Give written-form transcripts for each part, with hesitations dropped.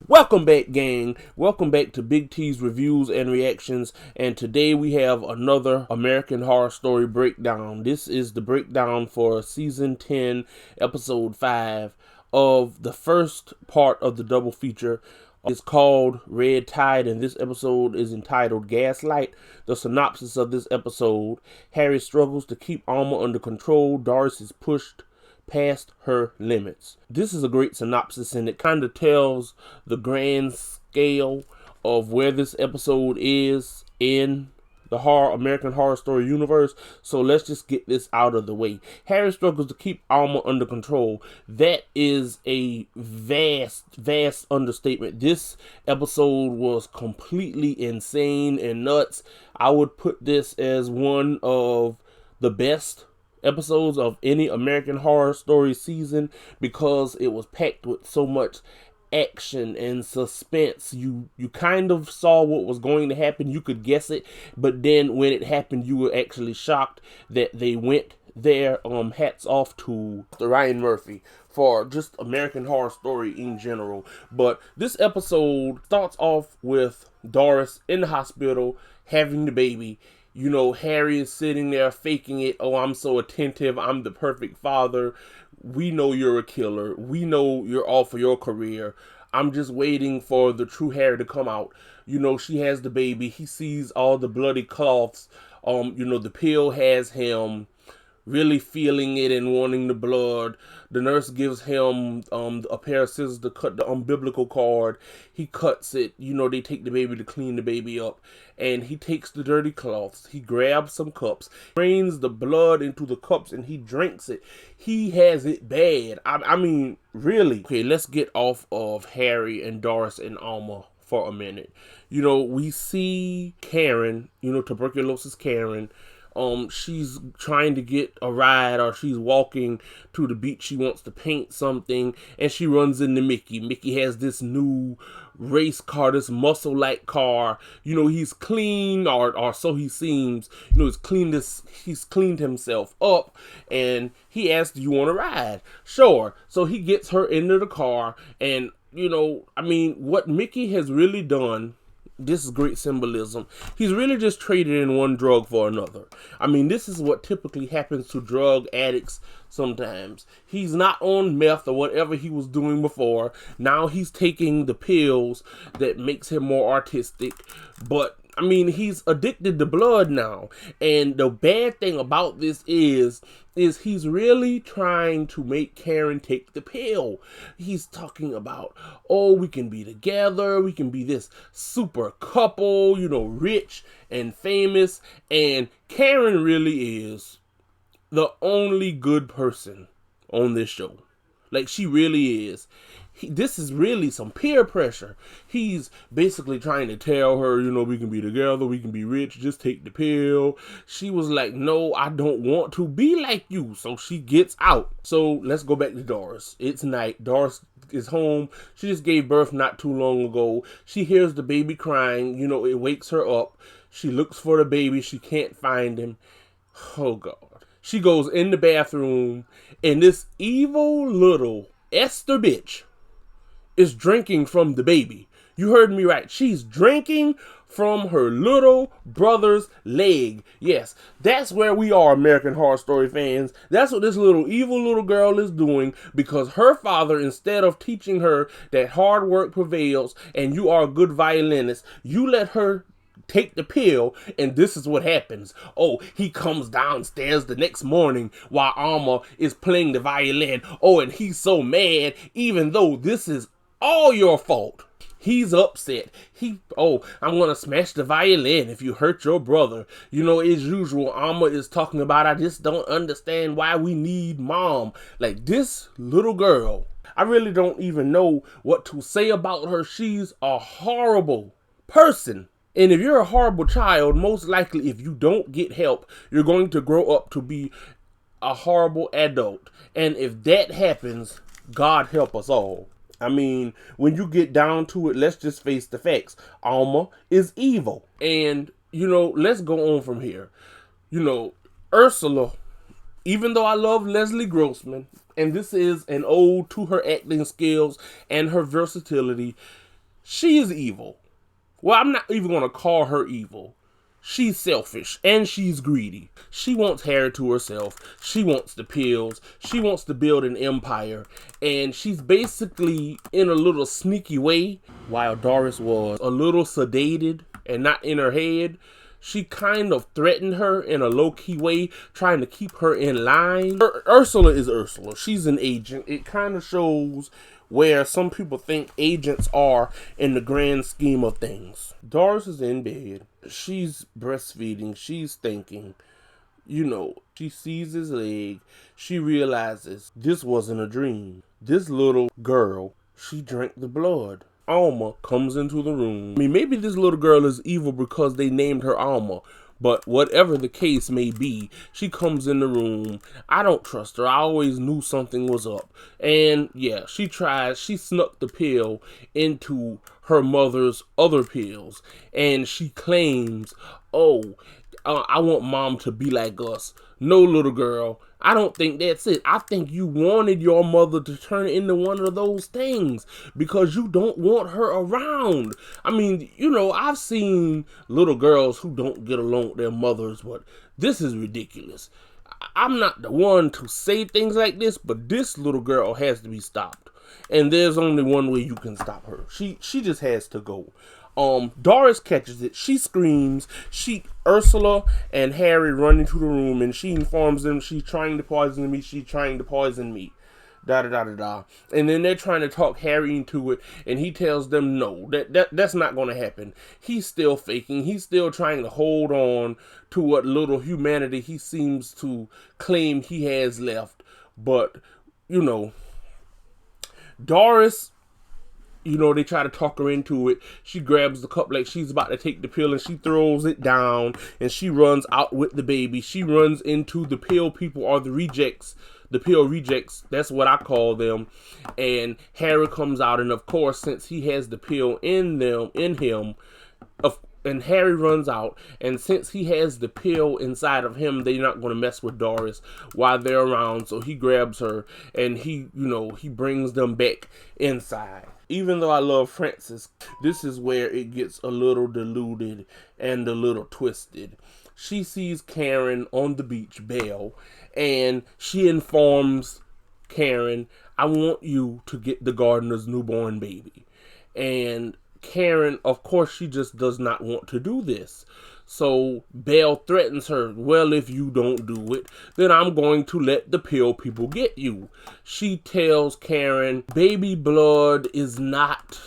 Welcome back, gang. Welcome back to Big T's Reviews and Reactions. And today we have another American Horror Story breakdown. This is the breakdown for Season 10, Episode 5 of the first part of the double feature. It's called Red Tide, and this episode is entitled Gaslight. The synopsis of this episode: Harry struggles to keep Alma under control. Doris is pushed past her limits. This is a great synopsis, and it kind of tells the grand scale of where this episode is in the American Horror Story universe. So let's just get this out of the way. Harry struggles to keep Alma under control. That is a vast understatement. This episode was completely insane and nuts. I would put this as one of the best episodes of any American Horror Story season because it was packed with so much action and suspense. You kind of saw what was going to happen. You could guess it, but then when it happened, you were actually shocked that they went there. Hats off to Ryan Murphy for just American Horror Story in general. But this episode starts off with Doris in the hospital having the baby. You know, Harry is sitting there faking it. Oh, I'm so attentive. I'm the perfect father. We know you're a killer. We know you're all for your career. I'm just waiting for the true Harry to come out. You know, she has the baby. He sees all the bloody cloths. The pill has him really feeling it and wanting the blood. The nurse gives him a pair of scissors to cut the umbilical cord. He cuts it. You know, they take the baby to clean the baby up. And he takes the dirty cloths. He grabs some cups, drains the blood into the cups, and he drinks it. He has it bad. I mean, really. Okay, let's get off of Harry and Doris and Alma for a minute. You know, we see Karen, tuberculosis Karen. She's trying to get a ride, or she's walking to the beach. She wants to paint something, and she runs into Mickey. Mickey has this new race car, this muscle-like car. You know, he's clean, or so he seems. You know, he's cleaned himself up, and he asks, "Do you want to ride?" Sure. So he gets her into the car, and what Mickey has really done. This is great symbolism. He's really just traded in one drug for another. I mean, this is what typically happens to drug addicts sometimes. He's not on meth or whatever he was doing before. Now he's taking the pills that makes him more artistic. But I mean, he's addicted to blood now. And the bad thing about this is he's really trying to make Karen take the pill. He's talking about, oh, we can be together. We can be this super couple, rich and famous. And Karen really is the only good person on this show. Like, she really is. This is really some peer pressure. He's basically trying to tell her, we can be together, we can be rich, just take the pill. She was like, no, I don't want to be like you. So she gets out. So let's go back to Doris. It's night. Doris is home. She just gave birth not too long ago. She hears the baby crying. It wakes her up. She looks for the baby. She can't find him. Oh, God. She goes in the bathroom, and this evil little Esther bitch is drinking from the baby. You heard me right. She's drinking from her little brother's leg. Yes, that's where we are, American Horror Story fans. That's what this little evil little girl is doing, because her father, instead of teaching her that hard work prevails and you are a good violinist, you let her take the pill, and this is what happens. Oh, he comes downstairs the next morning while Alma is playing the violin. Oh, and he's so mad, even though this is all your fault. He's upset. I'm gonna smash the violin if you hurt your brother. As usual, Alma is talking about, I just don't understand why we need mom. Like, this little girl, I really don't even know what to say about her. She's a horrible person. And if you're a horrible child, most likely if you don't get help, you're going to grow up to be a horrible adult. And if that happens, God help us all. I mean, when you get down to it, let's just face the facts. Alma is evil. And, let's go on from here. Ursula, even though I love Leslie Grossman, and this is an ode to her acting skills and her versatility, She is evil. Well, I'm not even going to call her evil. She's selfish and she's greedy. She wants Harry to herself. She wants the pills. She wants to build an empire. And she's basically, in a little sneaky way, while Doris was a little sedated and not in her head, she kind of threatened her in a low-key way, trying to keep her in line. Ursula is Ursula. She's an agent. It kind of shows where some people think agents are in the grand scheme of things. Doris is in bed. She's breastfeeding. She's thinking. She sees his leg. She realizes this wasn't a dream. This little girl, she drank the blood. Alma comes into the room. I mean, maybe this little girl is evil because they named her Alma. But whatever the case may be, she comes in the room. I don't trust her. I always knew something was up. And yeah, she snuck the pill into her mother's other pills. And she claims, I want mom to be like us. No, little girl, I don't think that's it. I think you wanted your mother to turn into one of those things because you don't want her around. I mean, I've seen little girls who don't get along with their mothers, but this is ridiculous. I'm not the one to say things like this, but this little girl has to be stopped. And there's only one way you can stop her. She just has to go. Doris catches it. She screams. Ursula and Harry run into the room, and she informs them she's trying to poison me. She's trying to poison me. Da da da da da. And then they're trying to talk Harry into it, and he tells them no, that's not going to happen. He's still faking. He's still trying to hold on to what little humanity he seems to claim he has left. But Doris, they try to talk her into it. She grabs the cup like she's about to take the pill, and she throws it down, and she runs out with the baby. She runs into the pill people, or the rejects. The pill rejects, that's what I call them. And Harry comes out, and of course, since he has the pill in him, and Harry runs out, and since he has the pill inside of him, they're not going to mess with Doris while they're around. So he grabs her, and he brings them back inside. Even though I love Frances, this is where it gets a little diluted and a little twisted. She sees Karen on the beach, Belle, and she informs Karen, I want you to get the gardener's newborn baby. And Karen, of course, she just does not want to do this. So Belle threatens her, well, if you don't do it, then I'm going to let the pill people get you. She tells Karen, baby blood is not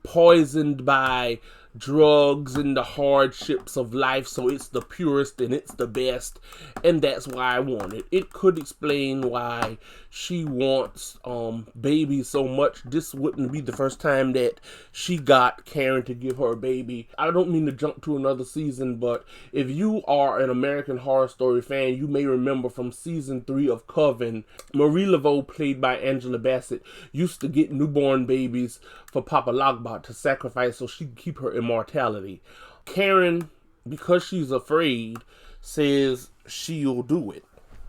poisoned by drugs and the hardships of life, so it's the purest and it's the best, and that's why I want it. It could explain why she wants baby so much. This wouldn't be the first time that she got Karen to give her a baby. I don't mean to jump to another season, but if you are an American Horror Story fan, you may remember from season 3 of Coven, Marie Laveau, played by Angela Bassett, used to get newborn babies for Papa Logbot to sacrifice so she could keep her immortality. Karen, because she's afraid, says she'll do it.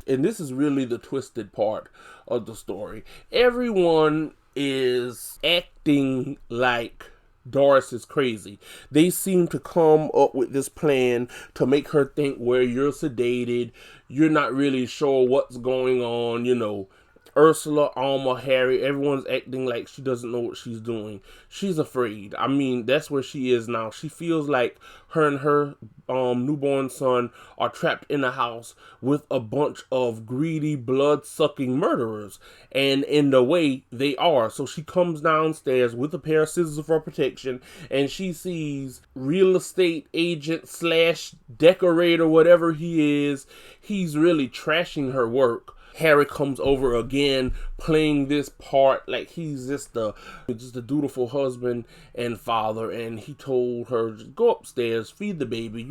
And this is really the twisted part of the story. Everyone is acting like Doris is crazy. They seem to come up with this plan to make her think where you're sedated, you're not really sure what's going on, Ursula, Alma, Harry, everyone's acting like she doesn't know what she's doing. She's afraid. I mean, that's where she is now. She feels like her and her newborn son are trapped in a house with a bunch of greedy, blood-sucking murderers. And in the way, they are. So she comes downstairs with a pair of scissors for protection, and she sees real estate agent / decorator, whatever he is. He's really trashing her work. Harry comes over again, playing this part like he's just a dutiful husband and father, and he told her, just go upstairs, feed the baby.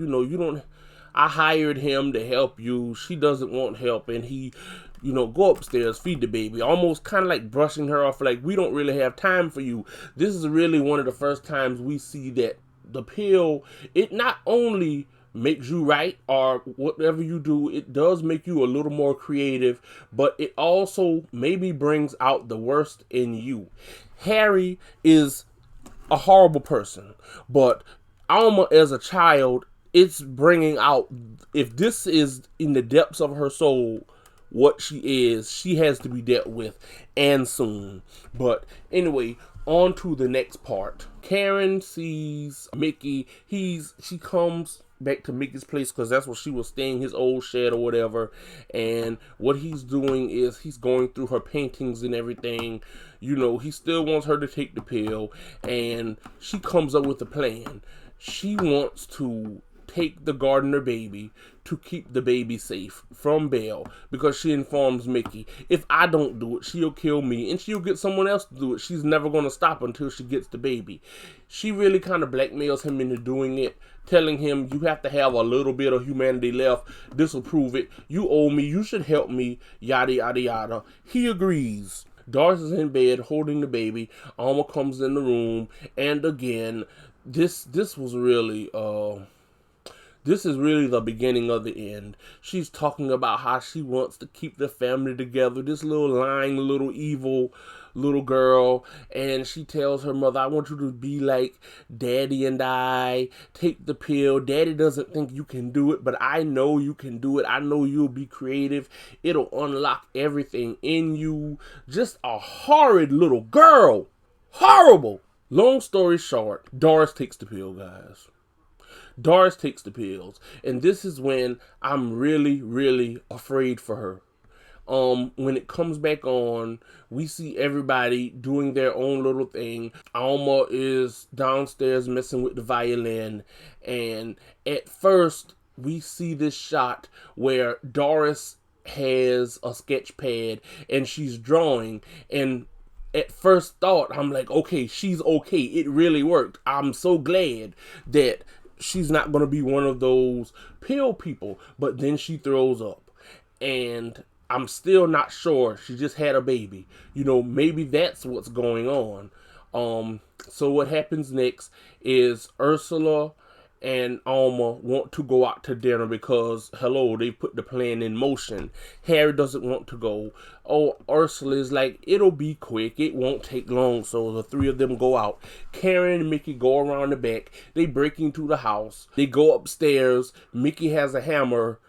I hired him to help you. She doesn't want help, and he, go upstairs, feed the baby. Almost kind of like brushing her off, like, we don't really have time for you. This is really one of the first times we see that the pill, it not only makes you right, or whatever you do, it does make you a little more creative, but it also maybe brings out the worst in you. Harry is a horrible person. But Alma, as a child, it's bringing out, if this is in the depths of her soul, what she is, she has to be dealt with, and soon. But anyway, on to the next part. Karen sees Mickey. She comes back to Mickey's place because that's where she was staying, his old shed or whatever. And what he's doing is he's going through her paintings and everything. You know, he still wants her to take the pill, and she comes up with a plan. She wants to take the gardener baby to keep the baby safe from Belle, because she informs Mickey, if I don't do it, she'll kill me and she'll get someone else to do it. She's never going to stop until she gets the baby. She really kind of blackmails him into doing it, telling him, you have to have a little bit of humanity left. This will prove it. You owe me. You should help me. Yada, yada, yada. He agrees. Doris is in bed holding the baby. Alma comes in the room, and again, this was really this is really the beginning of the end. She's talking about how she wants to keep the family together. This little lying, little evil little girl. And she tells her mother, I want you to be like Daddy and I. Take the pill. Daddy doesn't think you can do it, but I know you can do it. I know you'll be creative. It'll unlock everything in you. Just a horrid little girl. Horrible. Long story short, Doris takes the pill, guys. Doris takes the pills, and this is when I'm really, really afraid for her. When it comes back on, we see everybody doing their own little thing. Alma is downstairs messing with the violin, and at first we see this shot where Doris has a sketch pad and she's drawing, and at first thought, I'm like, okay, she's okay. It really worked. I'm so glad that she's not going to be one of those pill people. But then she throws up, and I'm still not sure. She just had a baby. You know, maybe that's what's going on. So what happens next is Ursula and Alma want to go out to dinner because, hello, they put the plan in motion. Harry doesn't want to go. Oh, Ursula is like, it'll be quick. It won't take long. So the three of them go out. Karen and Mickey go around the back. They break into the house. They go upstairs. Mickey has a hammer.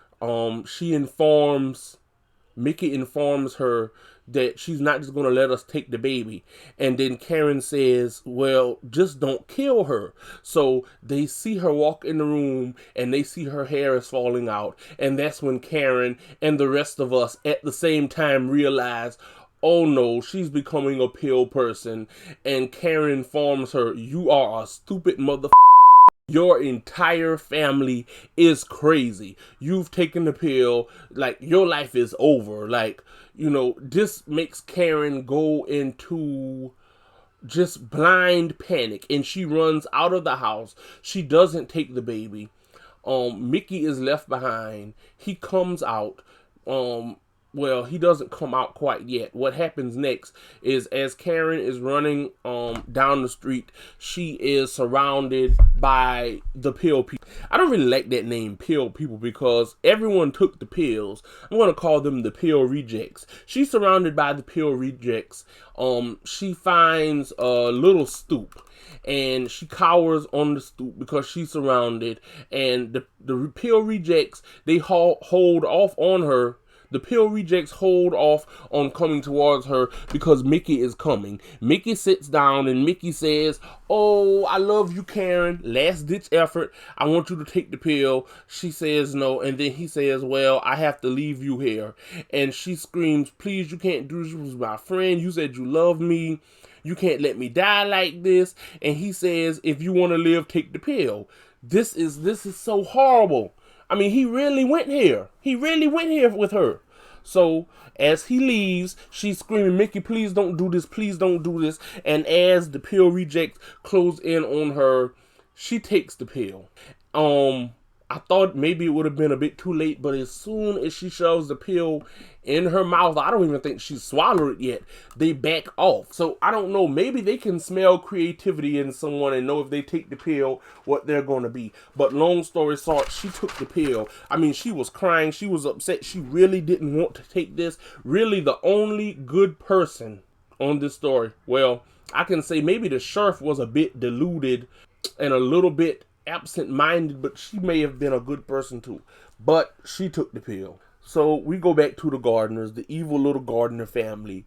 Mickey informs her that she's not just going to let us take the baby. And then Karen says, well, just don't kill her. So they see her walk in the room, and they see her hair is falling out. And that's when Karen and the rest of us at the same time realize, oh no, she's becoming a pill person. And Karen informs her, you are a stupid motherfucker. Your entire family is crazy. You've taken the pill. Like, your life is over. Like, you know, this makes Karen go into just blind panic, and she runs out of the house. She doesn't take the baby. Mickey is left behind. He comes out. Well, he doesn't come out quite yet. What happens next is, as Karen is running down the street, she is surrounded by the pill people. I don't really like that name, pill people, because everyone took the pills. I'm going to call them the pill rejects. She's surrounded by the pill rejects. She finds a little stoop, and she cowers on the stoop because she's surrounded. And the pill rejects, they hold off on her. The pill rejects hold off on coming towards her because Mickey is coming. Mickey sits down, and Mickey says, oh, I love you, Karen. Last ditch effort. I want you to take the pill. She says no. And then he says, well, I have to leave you here. And she screams, please, you can't do this. You was my friend. You said you love me. You can't let me die like this. And he says, if you want to live, take the pill. This is so horrible. I mean, he really went here. He really went here with her. So as he leaves, she's screaming, Mickey, please don't do this. Please don't do this. And as the pill rejects close in on her, she takes the pill. I thought maybe it would have been a bit too late, but as soon as she shoves the pill in her mouth, I don't even think she swallowed it yet, they back off. So I don't know, maybe they can smell creativity in someone and know if they take the pill what they're going to be. But long story short, she took the pill. I mean, she was crying, she was upset, she really didn't want to take this. Really the only good person on this story, well, I can say maybe the sheriff was a bit deluded and a little bit absent-minded, but she may have been a good person too. But she took the pill. So we go back to the Gardeners, the evil little Gardner family.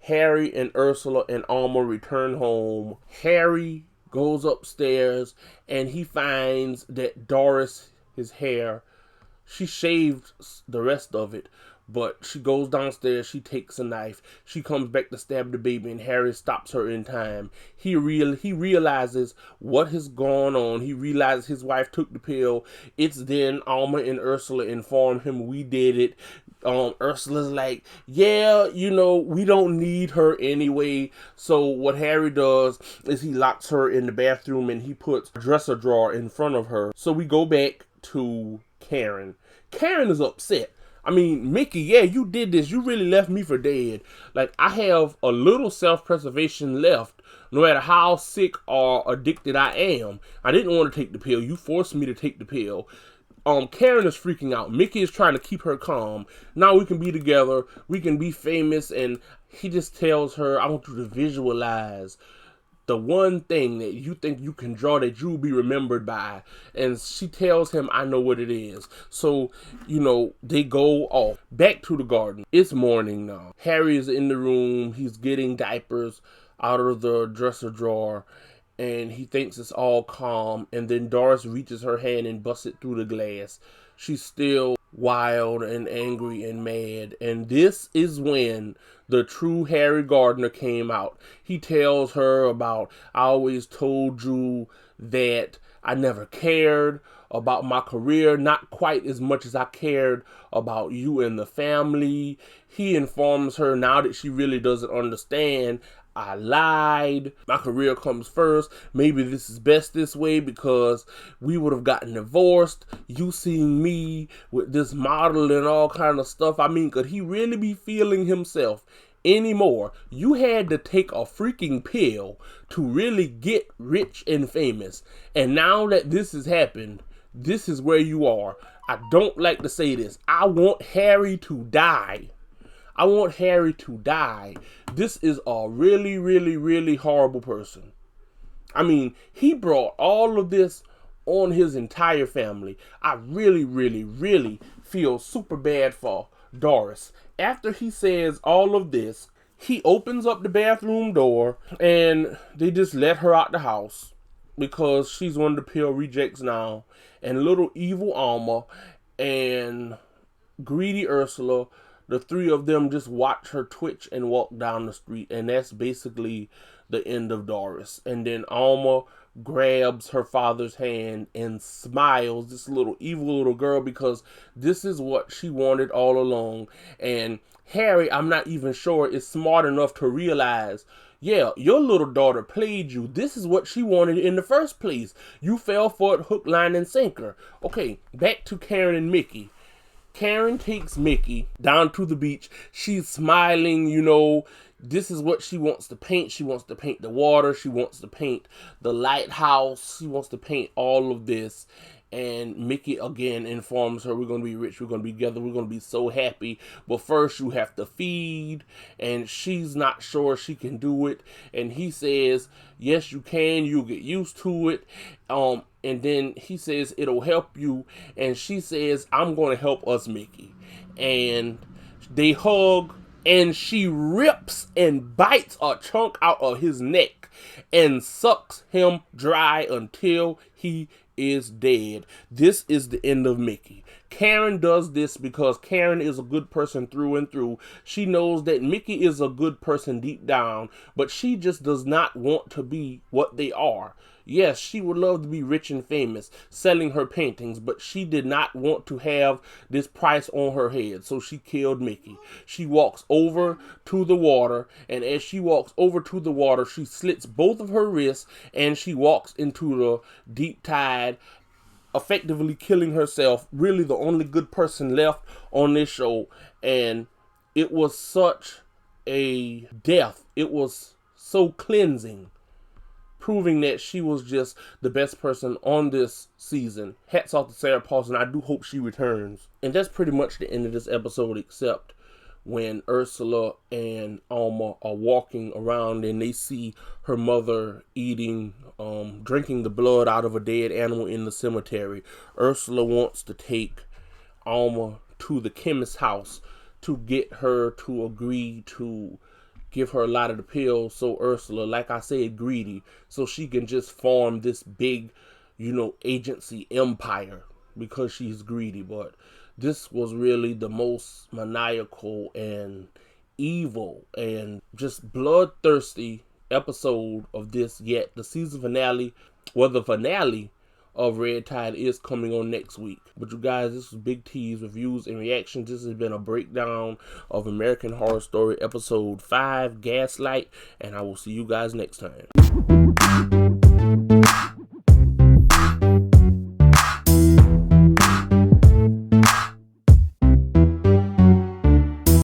Harry and Ursula and Alma return home. Harry goes upstairs and he finds that Doris, his hair, she shaved the rest of it, but she goes downstairs, she takes a knife, she comes back to stab the baby, and Harry stops her in time. He realizes what has gone on. He realizes his wife took the pill. It's then Alma and Ursula inform him, we did it. Ursula's like, yeah, you know, we don't need her anyway. So what Harry does is he locks her in the bathroom and he puts a dresser drawer in front of her. So we go back to Karen. Karen is upset. I mean, Mickey, yeah, you did this. You really left me for dead. Like, I have a little self-preservation left, no matter how sick or addicted I am. I didn't want to take the pill. You forced me to take the pill. Karen is freaking out. Mickey is trying to keep her calm. Now we can be together. We can be famous. And he just tells her, I want you to visualize the one thing that you think you can draw that you'll be remembered by. And she tells him, I know what it is. So, you know, they go off. Back to the garden. It's morning now. Harry is in the room. He's getting diapers out of the dresser drawer. And he thinks it's all calm. And then Doris reaches her hand and busts it through the glass. She's still wild and angry and mad. And this is when the true Harry Gardner came out. He tells her about, I always told you that I never cared about my career, not quite as much as I cared about you and the family. He informs her now that she really doesn't understand. I lied. My career comes first. Maybe this is best this way because we would have gotten divorced. You seeing me with this model and all kind of stuff. I mean, could he really be feeling himself anymore? You had to take a freaking pill to really get rich and famous. And now that this has happened, this is where you are. I don't like to say this. I want Harry to die. I want Harry to die. This is a really, really, really horrible person. I mean, he brought all of this on his entire family. I really, really, really feel super bad for Doris. After he says all of this, he opens up the bathroom door and they just let her out the house because she's one of the pill rejects now. And little evil Alma and greedy Ursula, the three of them just watch her twitch and walk down the street. And that's basically the end of Doris. And then Alma grabs her father's hand and smiles, this little evil little girl, because this is what she wanted all along. And Harry, I'm not even sure, is smart enough to realize, yeah, your little daughter played you. This is what she wanted in the first place. You fell for it hook, line, and sinker. Okay, back to Karen and Mickey. Karen takes Mickey down to the beach. She's smiling, you know. This is what she wants to paint. She wants to paint the water. She wants to paint the lighthouse. She wants to paint all of this. And Mickey again informs her, we're going to be rich. We're going to be together. We're going to be so happy. But first you have to feed. And she's not sure she can do it. And he says, yes, you can. You'll get used to it. And then he says, it'll help you. And she says, I'm going to help us, Mickey. And they hug. And she rips and bites a chunk out of his neck and sucks him dry until he is dead. This is the end of Mickey. Karen does this because Karen is a good person through and through. She knows that Mickey is a good person deep down, but she just does not want to be what they are. Yes, she would love to be rich and famous, selling her paintings, but she did not want to have this price on her head, so she killed Mickey. She walks over to the water, and as she walks over to the water, she slits both of her wrists, and she walks into the deep tide, effectively killing herself. Really the only good person left on this show, and it was such a death. It was so cleansing, proving that she was just the best person on this season. Hats off to Sarah Paulson. I do hope she returns. And that's pretty much the end of this episode, except when Ursula and Alma are walking around and they see her mother drinking the blood out of a dead animal in the cemetery. Ursula wants to take Alma to the chemist's house to get her to agree to give her a lot of the pills. So Ursula, like I said, greedy, so she can just form this big, agency empire because she's greedy. But this was really the most maniacal and evil and just bloodthirsty episode of this yet. The season finale, the finale of Red Tide is coming on next week. But you guys, this is Big T's reviews and reactions. This has been a breakdown of American Horror Story episode 5, Gaslight, and I will see you guys next time.